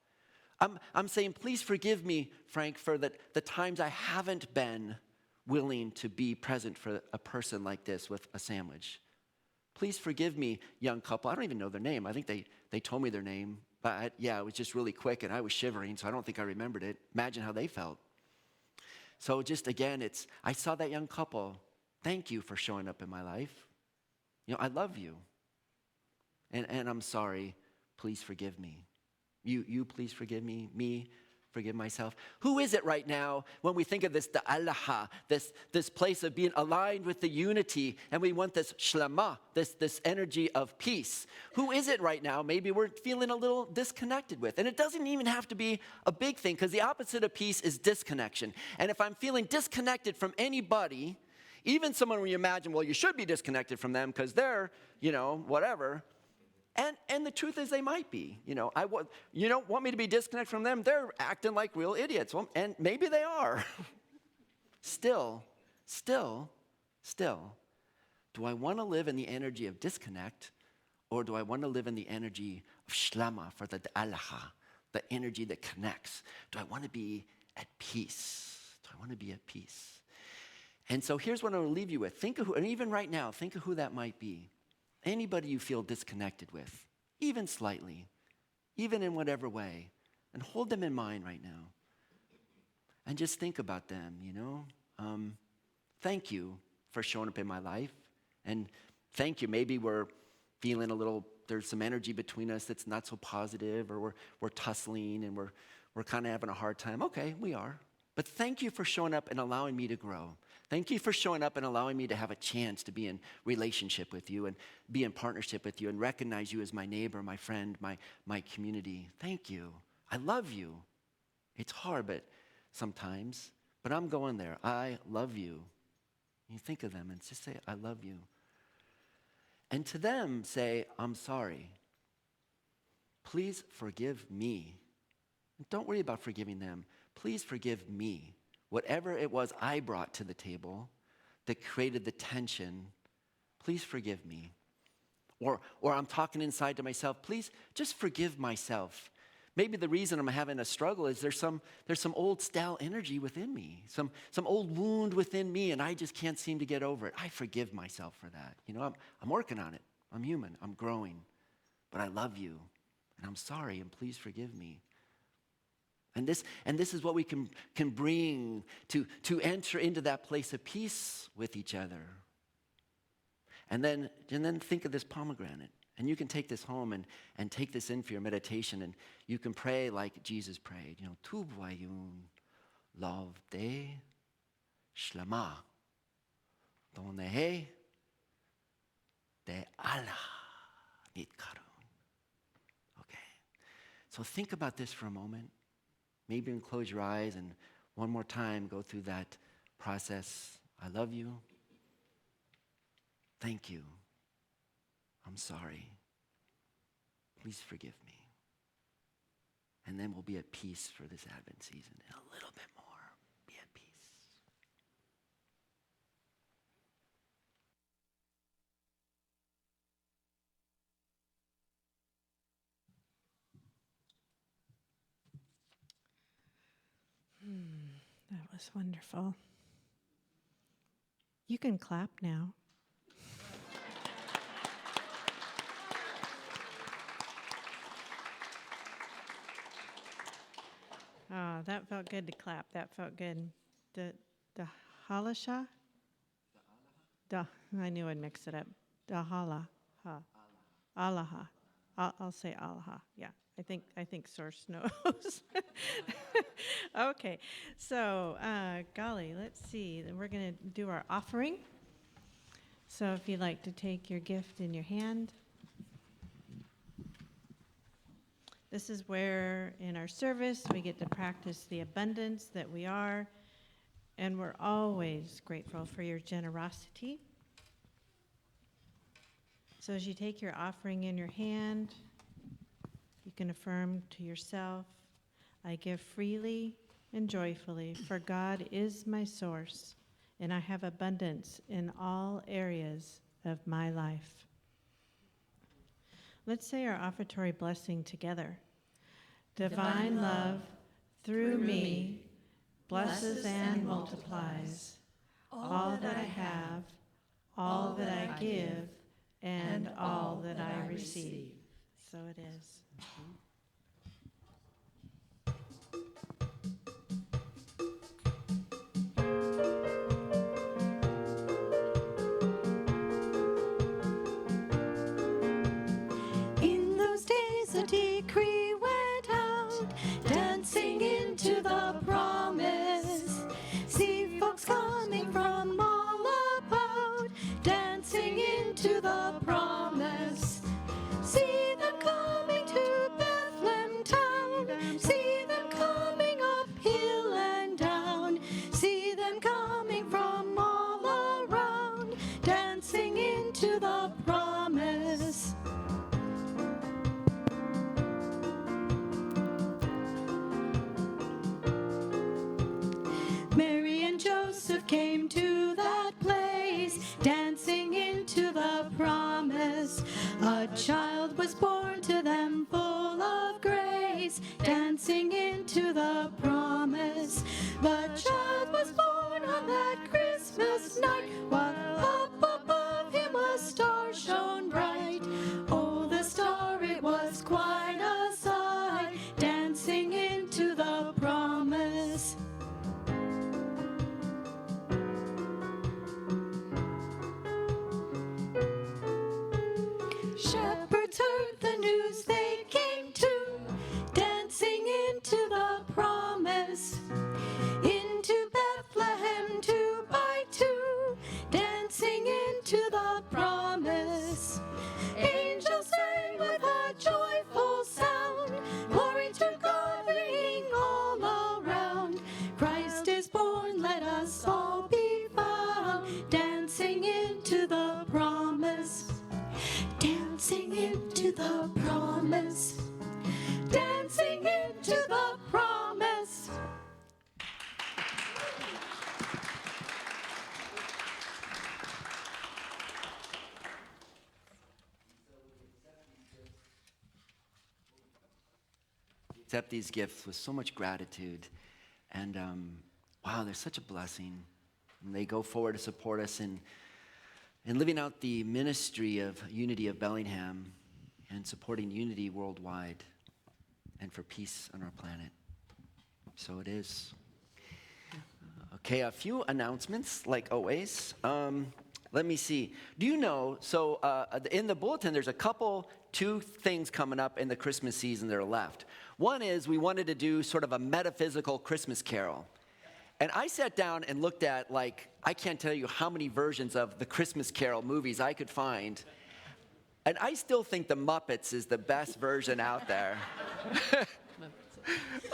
I'm saying, please forgive me, Frank, for the times I haven't been willing to be present for a person like this with a sandwich. Please forgive me, young couple. I don't even know their name. I think they told me their name. But it was just really quick, and I was shivering, so I don't think I remembered it. Imagine how they felt. So just again, I saw that young couple. Thank you for showing up in my life. You know, I love you. And I'm sorry. Please forgive me. You please forgive me. Me, forgive myself. Who is it right now when we think of this da'alaha, this place of being aligned with the unity, and we want this shlama, this energy of peace? Who is it right now maybe we're feeling a little disconnected with? And it doesn't even have to be a big thing, because the opposite of peace is disconnection. And if I'm feeling disconnected from anybody, even someone where you imagine, well, you should be disconnected from them because they're, you know, whatever. And the truth is they might be. You know, you don't want me to be disconnected from them. They're acting like real idiots. Well, and maybe they are. Still, do I want to live in the energy of disconnect, or do I want to live in the energy of shlama, for the da'alaha, the energy that connects? Do I want to be at peace? And so here's what I will leave you with. Think of who, and even right now, think of who that might be. Anybody you feel disconnected with, even slightly, even in whatever way, and hold them in mind right now. And just think about them, you know. Thank you for showing up in my life. And thank you, maybe we're feeling a little, there's some energy between us that's not so positive, or we're tussling and we're kind of having a hard time. Okay, we are. But thank you for showing up and allowing me to grow. Thank you for showing up and allowing me to have a chance to be in relationship with you and be in partnership with you and recognize you as my neighbor, my friend, my community. Thank you. I love you. It's hard, but sometimes, but I'm going there. I love you. You think of them and just say, I love you. And to them, say, I'm sorry. Please forgive me. Don't worry about forgiving them. Please forgive me. Whatever it was I brought to the table that created the tension, please forgive me. Or I'm talking inside to myself, please just forgive myself. Maybe the reason I'm having a struggle is there's some old stale energy within me, some old wound within me, and I just can't seem to get over it. I forgive myself for that. You know, I'm working on it. I'm human. I'm growing. But I love you, and I'm sorry, and please forgive me. And this is what we can bring to enter into that place of peace with each other. And then think of this pomegranate. And you can take this home and take this in for your meditation, and you can pray like Jesus prayed. You know, Tu voyun love de shlama donne he de Allah nitkarun. Okay. So think about this for a moment. Maybe you can close your eyes and one more time go through that process. I love you. Thank you. I'm sorry. Please forgive me. And then we'll be at peace for this Advent season and a little bit more. Be at peace. was wonderful. You can clap now. Oh, that felt good to clap. That felt good. The halasha? I knew I'd mix it up. The hala. Allaha. I'll say Allaha. Yeah. I think Source knows. Okay. So, golly, let's see. Then we're going to do our offering. So if you'd like to take your gift in your hand. This is where in our service we get to practice the abundance that we are, and we're always grateful for your generosity. So as you take your offering in your hand, you can affirm to yourself, I give freely and joyfully, for God is my source, and I have abundance in all areas of my life. Let's say our offertory blessing together. Divine love, through me, blesses and multiplies all that I have, all that I give, and all that I receive. So it is. In those days a decree went out, dancing into the promise. See folks coming from all about, dancing into the promise. See them coming to Bethlehem town, see them coming up hill and down, see them coming from all around, dancing into the promise. Mary and Joseph came to that place, dancing into the promise. A child was born to them full of grace, dancing into the promise. The child was born on that Christmas night, while up above him a star shone bright. Oh, the star, it was quite a sight, dancing into the promise. Shepherds heard the news, they came too, dancing into the promise. Into Bethlehem 2 by 2, dancing into the promise. Angels sang with a joyful sound, glory to God ringing all around. Christ is born, let us all be found, dancing into the promise. Dancing into the promise. Dancing into the promise. Accept these gifts with so much gratitude. And wow, they're such a blessing. And they go forward to support us in living out the ministry of Unity of Bellingham and supporting unity worldwide and for peace on our planet. So it is. Okay, a few announcements, like always. Let me see. Do you know, so in the bulletin, there's two things coming up in the Christmas season that are left. One is we wanted to do sort of a metaphysical Christmas carol. And I sat down and looked at, I can't tell you how many versions of the Christmas Carol movies I could find. And I still think the Muppets is the best version out there.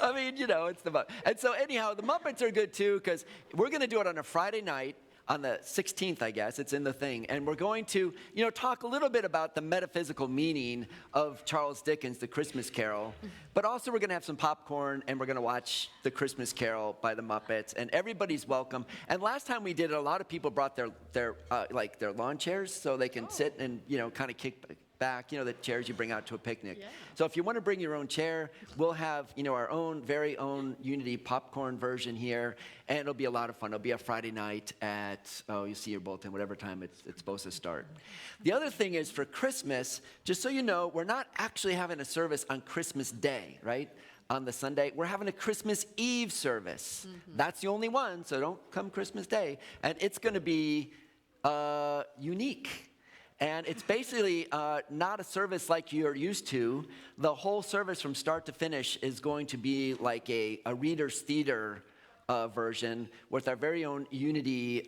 I mean, it's the Muppets. And so anyhow, the Muppets are good too, because we're going to do it on a Friday night, on the 16th, I guess, it's in the thing. And we're going to, talk a little bit about the metaphysical meaning of Charles Dickens' The Christmas Carol. But also we're going to have some popcorn, and we're going to watch The Christmas Carol by the Muppets. And everybody's welcome. And last time we did it, a lot of people brought their lawn chairs so they can sit and, kind of kick back, the chairs you bring out to a picnic. Yeah. So if you want to bring your own chair, we'll have, our own, very own Unity popcorn version here, and it'll be a lot of fun. It'll be a Friday night at, you see your bulletin, whatever time it's supposed to start. The other thing is for Christmas, just so you know, we're not actually having a service on Christmas Day, right? On the Sunday, we're having a Christmas Eve service. Mm-hmm. That's the only one, so don't come Christmas Day. And it's going to be unique. And it's basically not a service like you're used to. The whole service from start to finish is going to be like a Reader's Theater version with our very own Unity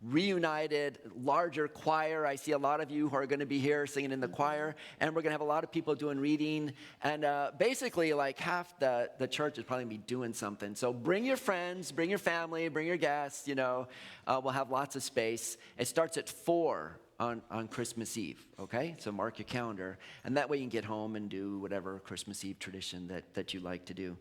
reunited, larger choir. I see a lot of you who are going to be here singing in the choir, and we're going to have a lot of people doing reading, and basically like half the church is probably going to be doing something. So bring your friends, bring your family, bring your guests, we'll have lots of space. It starts at 4 on Christmas Eve, okay? So mark your calendar, and that way you can get home and do whatever Christmas Eve tradition that you like to do.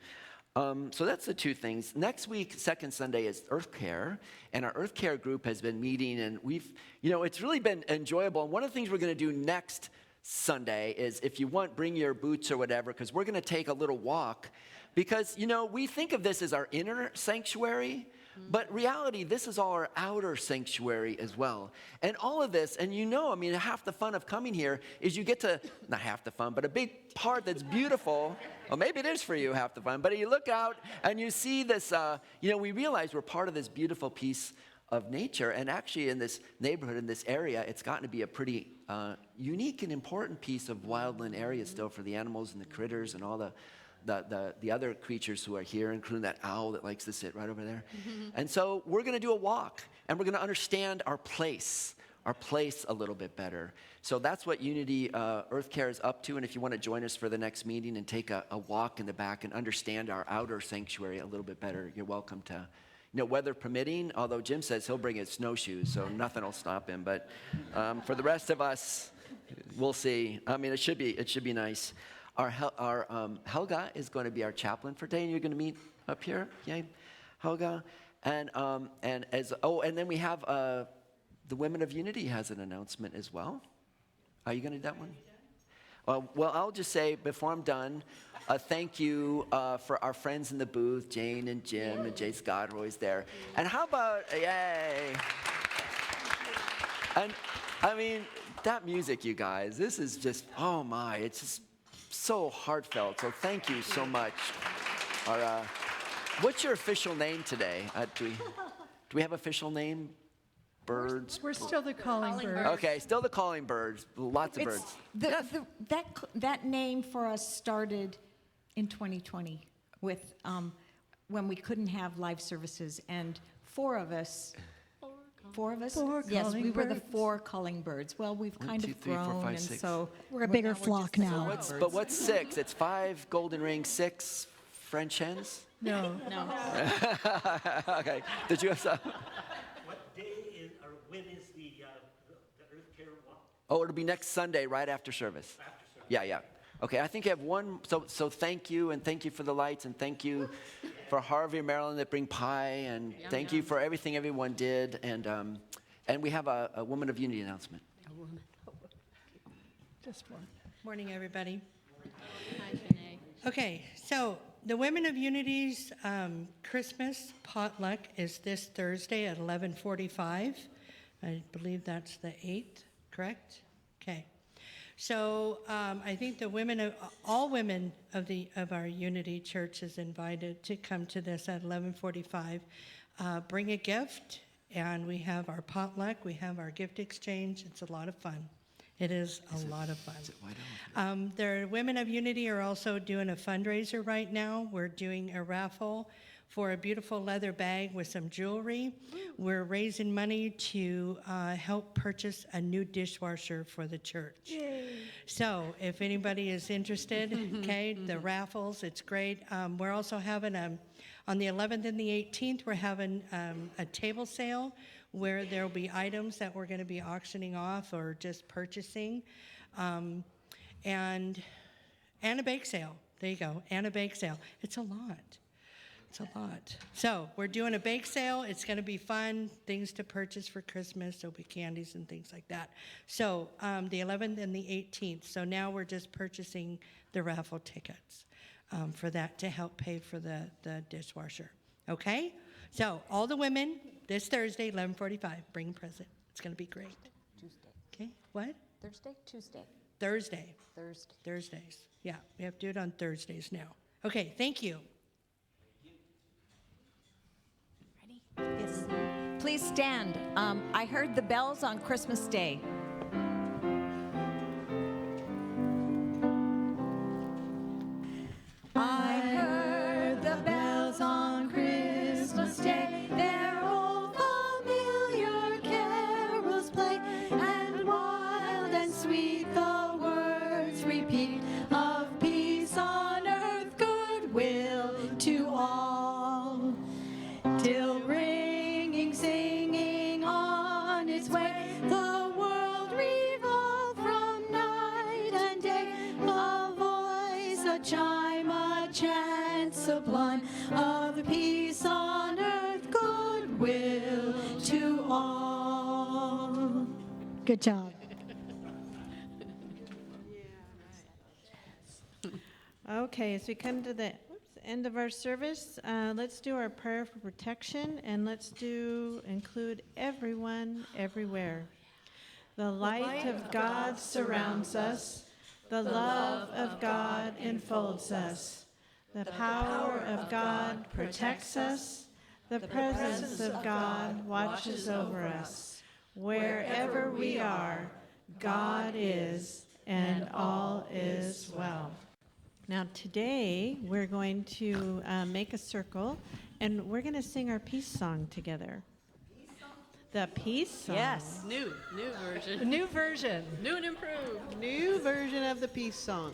So that's the two things. Next week, second Sunday, is Earth Care, and our Earth Care group has been meeting, and we've, it's really been enjoyable. And one of the things we're going to do next Sunday is, if you want, bring your boots or whatever, because we're going to take a little walk, because, we think of this as our inner sanctuary, but reality, this is all our outer sanctuary as well. And all of this, and half the fun of coming here is you get to, not half the fun, but a big part that's beautiful. Well, maybe it is for you, half the fun, but you look out and you see this, we realize we're part of this beautiful piece of nature. And actually in this neighborhood, in this area, it's gotten to be a pretty unique and important piece of wildland area still for the animals and the critters and all the other creatures who are here, including that owl that likes to sit right over there. Mm-hmm. And so we're going to do a walk, and we're going to understand our place a little bit better. So that's what Unity Earth Care is up to, and if you want to join us for the next meeting and take a walk in the back and understand our outer sanctuary a little bit better, you're welcome to. Weather permitting, although Jim says he'll bring his snowshoes, so nothing will stop him. But for the rest of us, we'll see. It should be nice. Our Helga is going to be our chaplain for today, and you're going to meet up here, yay, Helga. And then we have the Women of Unity has an announcement as well. Are you going to do that one? Well, I'll just say before I'm done, thank you for our friends in the booth, Jane and Jim and Jay Scott are always there. And how about, yay. And that music, you guys, this is just, oh my, it's just so heartfelt. So thank you so much. What's your official name today? Do we have official name? Birds? We're still the calling birds. Okay, still the calling birds. Lots of birds. That name for us started in 2020 with when we couldn't have live services, and four of us. Yes, we were the 4 calling birds. Well, we've kind of grown, 4, 5, and 6. So we're a bigger flock now. But what's 6? It's 5 golden rings, 6 French hens? No. Okay. Did you have some? What day is, or when is the Earth Care walk? Oh, it'll be next Sunday, right after service. Yeah. Okay, I think you have one. So thank you, and thank you for the lights, and thank you for Harvey and Marilyn that bring pie, and thank you for everything everyone did. And we have a Woman of Unity announcement. Just one. Morning, everybody. Hi, Janae. Okay, so the Women of Unity's Christmas potluck is this Thursday at 11:45. I believe that's the 8th, correct? Okay. So I think all women of our Unity Church is invited to come to this at 11:45. Bring a gift, and we have our potluck. We have our gift exchange. It's a lot of fun. It is a lot of fun. The Women of Unity are also doing a fundraiser right now. We're doing a raffle for a beautiful leather bag with some jewelry. We're raising money to help purchase a new dishwasher for the church. Yay. So if anybody is interested, okay, the raffles, it's great. We're also having on the 11th and the 18th, we're having a table sale where there will be items that we're going to be auctioning off or just purchasing. And a bake sale. There you go, and a bake sale. It's a lot. It's a lot. So we're doing a bake sale. It's going to be fun, things to purchase for Christmas. There'll be candies and things like that. So the 11th and the 18th. So now we're just purchasing the raffle tickets for that to help pay for the dishwasher. Okay? So all the women, this Thursday, 11:45, bring a present. It's going to be great. Tuesday. Okay? What? Thursday? Tuesday. Thursday. Thursday. Thursdays. Yeah, we have to do it on Thursdays now. Okay, thank you. Ready? Yes. Please stand. I heard the bells on Christmas Day. I heard the bells on Christmas Day. Their old familiar carols play, and wild and sweet the words repeat of peace on earth, goodwill to all. Till ringing, singing on its way, the world revolved from night and day. A voice, a chime, a chant sublime of peace on earth, goodwill to all. Good job. Okay, as we come to the end of our service, let's do our prayer for protection, and let's include everyone, everywhere. The light of God surrounds us. The love of God enfolds us. The power of God protects us. The presence of God watches over us. Wherever we are, God is, and all is well. Now today, we're going to make a circle, and we're going to sing our peace song together. The peace song. Yes. New version. A new version. New and improved. New version of the peace song.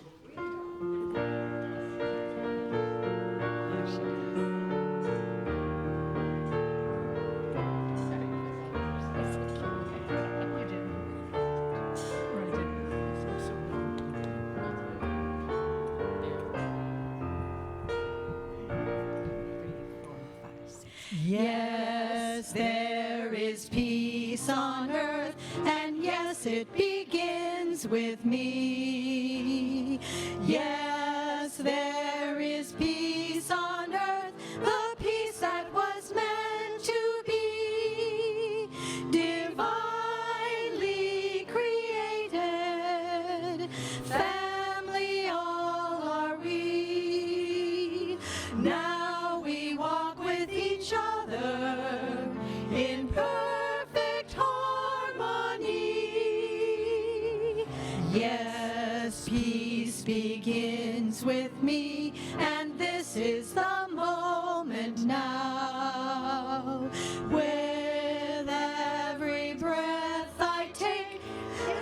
Yes, there is peace on earth, and yes, it begins with me. Yes, there is peace on earth, the peace that was meant to be, divinely created. Family all are we. Now we walk with each other in perfect harmony. Yes, peace begins with me, and this is the moment now. With every breath I take,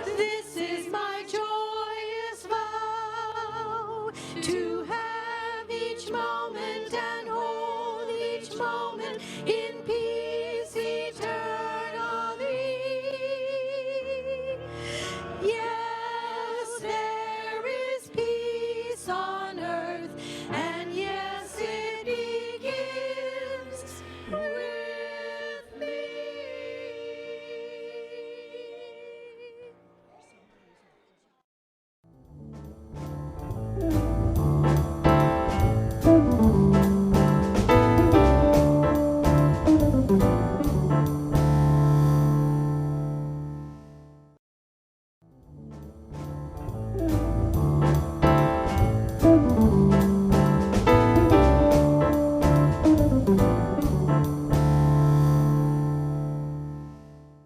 this is my joyous vow to